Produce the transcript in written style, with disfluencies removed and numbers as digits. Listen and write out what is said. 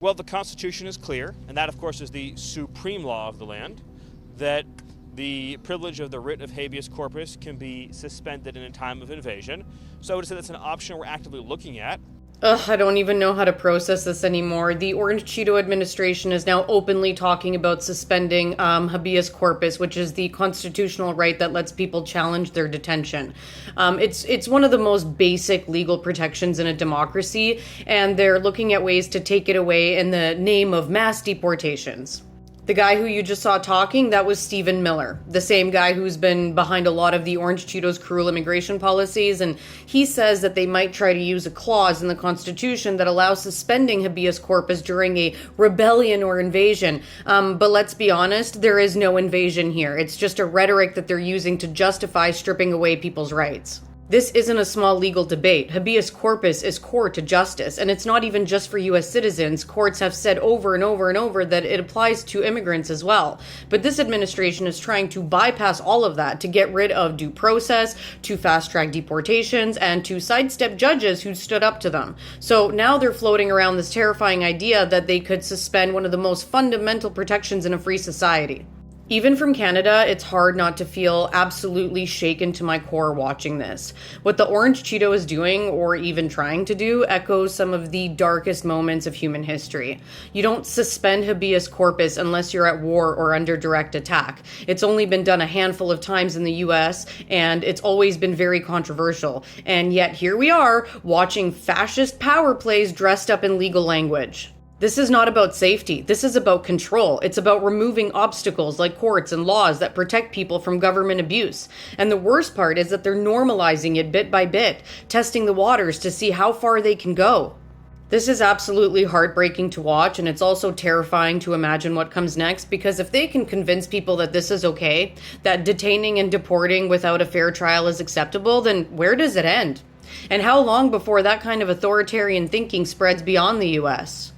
Well, the Constitution is clear, and that, of course, is the supreme law of the land, that the privilege of the writ of habeas corpus can be suspended in a time of invasion. So I would say that's an option we're actively looking at. I don't even know how to process this anymore. The Orange Cheeto administration is now openly talking about suspending habeas corpus, which is the constitutional right that lets people challenge their detention. It's one of the most basic legal protections in a democracy, and they're looking at ways to take it away in the name of mass deportations. The guy who you just saw talking, that was Stephen Miller, the same guy who's been behind a lot of the Orange Cheeto's cruel immigration policies, and he says that they might try to use a clause in the Constitution that allows suspending habeas corpus during a rebellion or invasion. But let's be honest, there is no invasion here. It's just a rhetoric that they're using to justify stripping away people's rights. This isn't a small legal debate. Habeas corpus is core to justice, and it's not even just for U.S. citizens. Courts have said over and over and over that it applies to immigrants as well. But this administration is trying to bypass all of that to get rid of due process, to fast-track deportations, and to sidestep judges who stood up to them. So now they're floating around this terrifying idea that they could suspend one of the most fundamental protections in a free society. Even from Canada, it's hard not to feel absolutely shaken to my core watching this. What the Orange Cheeto is doing, or even trying to do, echoes some of the darkest moments of human history. You don't suspend habeas corpus unless you're at war or under direct attack. It's only been done a handful of times in the US, and it's always been very controversial. And yet here we are, watching fascist power plays dressed up in legal language. This is not about safety. This is about control. It's about removing obstacles like courts and laws that protect people from government abuse. And the worst part is that they're normalizing it bit by bit, testing the waters to see how far they can go. This is absolutely heartbreaking to watch, and it's also terrifying to imagine what comes next, because if they can convince people that this is okay, that detaining and deporting without a fair trial is acceptable, then where does it end? And how long before that kind of authoritarian thinking spreads beyond the US?